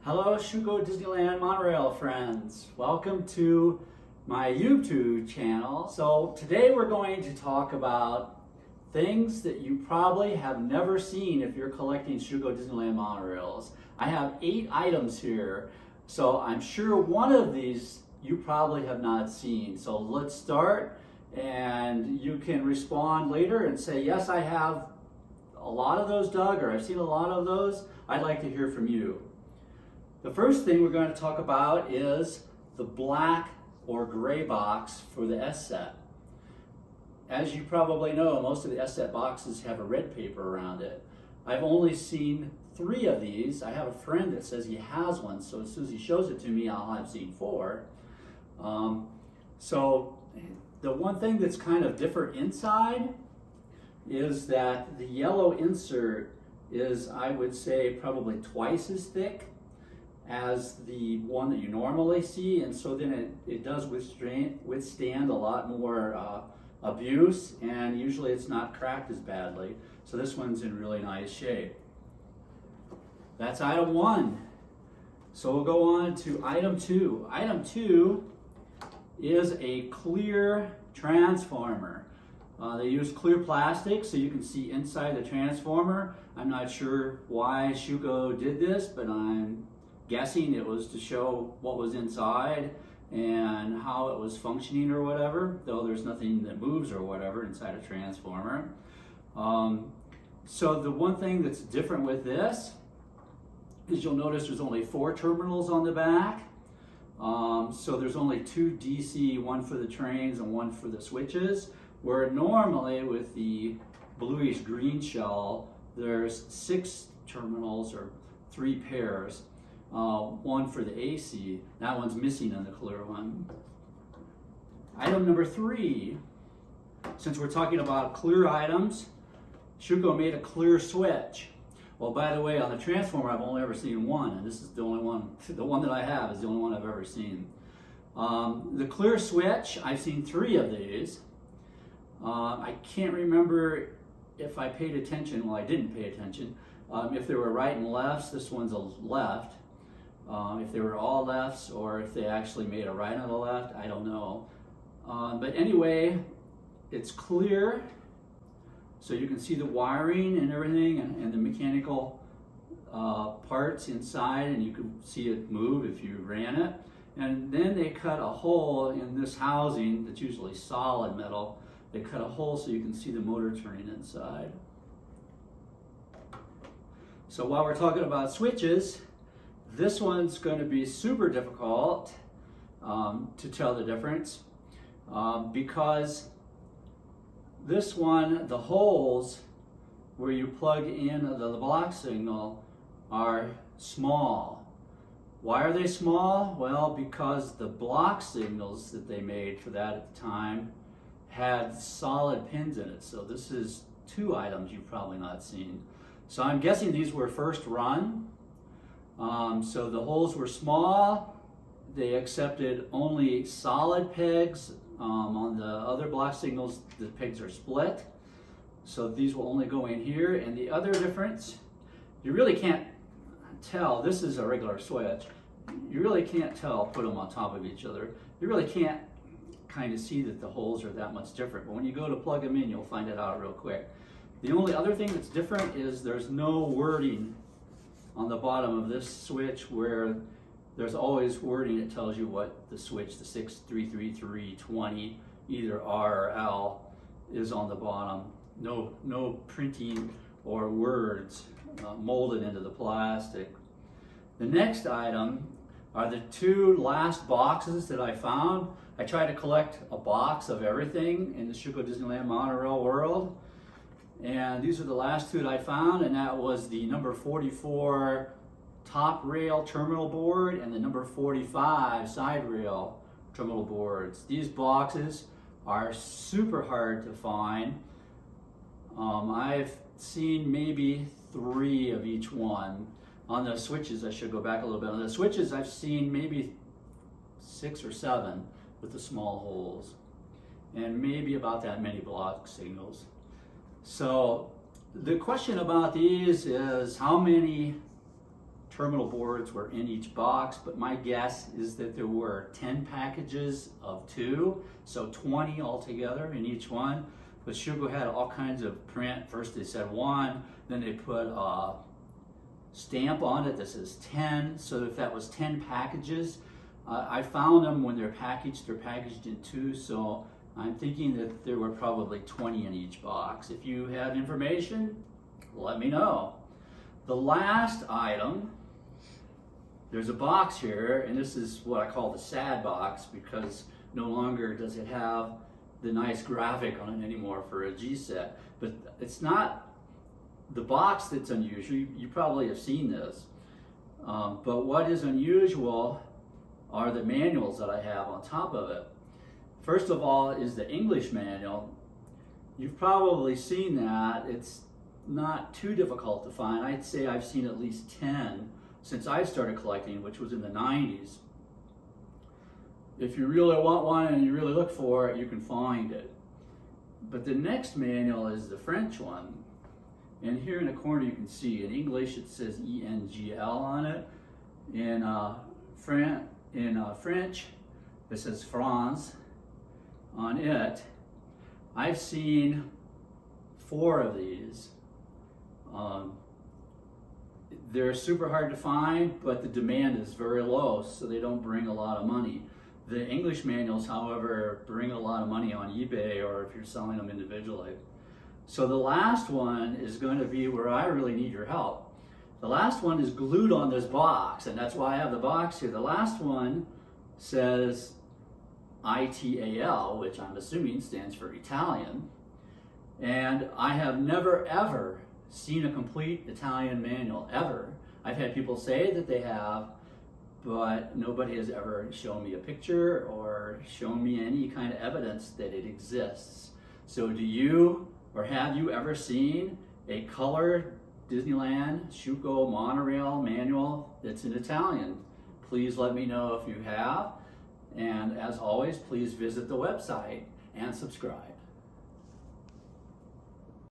Hello Schuco Disneyland Monorail friends. Welcome to my YouTube channel. So today we're going to talk about things that you probably have never seen if you're collecting Schuco Disneyland Monorails. I have 8 items here, so I'm sure one of these you probably have not seen. So let's start, and you can respond later and say, yes, I have a lot of those, Doug, or I've seen a lot of those. I'd like to hear from you. The first thing we're going to talk about is the black or gray box for the S set. As you probably know, most of the S set boxes have a red paper around it. I've only seen 3 of these. I have a friend that says he has one, so as soon as he shows it to me, I'll have seen 4. So the one thing that's kind of different inside is that the yellow insert is, I would say, probably twice as thick as the one that you normally see, and so then it does withstand a lot more abuse, and usually it's not cracked as badly. So this one's in really nice shape. That's item 1. So we'll go on to item 2. Item 2 is a clear transformer. They use clear plastic so you can see inside the transformer. I'm not sure why Schuco did this, but I'm guessing it was to show what was inside and how it was functioning or whatever, though there's nothing that moves or whatever inside a transformer. So the one thing that's different with this is you'll notice there's only 4 terminals on the back. So there's only 2 DC, one for the trains and one for the switches, where normally with the bluish green shell, there's 6 terminals or 3 pairs. One for the AC. That one's missing on the clear one. Item number 3. Since we're talking about clear items, Schuco made a clear switch. Well, by the way, on the transformer, I've only ever seen one, and this is the only one. The one that I have is the only one I've ever seen. The clear switch, I've seen 3 of these. I can't remember if I paid attention. Well, I didn't pay attention. If they were right and lefts, this one's a left. If they were all lefts, or if they actually made a right on the left, I don't know. But anyway, it's clear, so you can see the wiring and everything, and the mechanical parts inside, and you can see it move if you ran it. And then they cut a hole in this housing that's usually solid metal. They cut a hole so you can see the motor turning inside. So while we're talking about switches, this one's going to be super difficult to tell the difference because this one, the holes where you plug in the block signal are small. Why are they small? Well, because the block signals that they made for that at the time had solid pins in it. So this is 2 items you've probably not seen. So I'm guessing these were first run. So the holes were small. They accepted only solid pegs. On the other block signals, the pegs are split. So these will only go in here. And the other difference, you really can't tell. This is a regular switch. You really can't tell, put them on top of each other. You really can't kind of see that the holes are that much different. But when you go to plug them in, you'll find it out real quick. The only other thing that's different is there's no wording on the bottom of this switch, where there's always wording that tells you what the switch, the 633320, either R or L, is on the bottom. No printing or words molded into the plastic. The next item are the 2 last boxes that I found. I tried to collect a box of everything in the Schuco Disneyland Monorail world. And these are the last 2 that I found, and that was the number 44 top rail terminal board and the number 45 side rail terminal boards. These boxes are super hard to find. I've seen maybe 3 of each one. On the switches, I should go back a little bit. On the switches, I've seen maybe 6 or 7 with the small holes, and maybe about that many block signals. So the question about these is how many terminal boards were in each box, but my guess is that there were 10 packages of 2, so 20 altogether in each one. But Schuco had all kinds of print. First they said 1, then they put a stamp on it that says 10, so if that was 10 packages. I found them when they're packaged in 2, so I'm thinking that there were probably 20 in each box. If you have information, let me know. The last item, there's a box here, and this is what I call the sad box, because no longer does it have the nice graphic on it anymore for a G set. But it's not the box that's unusual. You probably have seen this. But what is unusual are the manuals that I have on top of it. First of all is the English manual. You've probably seen that. It's not too difficult to find. I'd say I've seen at least 10 since I started collecting, which was in the 90s. If you really want one and you really look for it, you can find it. But the next manual is the French one. And here in the corner you can see in English it says ENGL on it. In French it says France on it. I've seen 4 of these. They're super hard to find, but the demand is very low, so they don't bring a lot of money. The English manuals, however, bring a lot of money on eBay or if you're selling them individually. So the last one is going to be where I really need your help. The last one is glued on this box, and that's why I have the box here. The last one says ITAL, which I'm assuming stands for Italian. And I have never ever seen a complete Italian manual, ever. I've had people say that they have, but nobody has ever shown me a picture or shown me any kind of evidence that it exists. So do you, or have you ever seen a color Disneyland Schuco Monorail manual that's in Italian? Please let me know if you have. And as always, please visit the website and subscribe.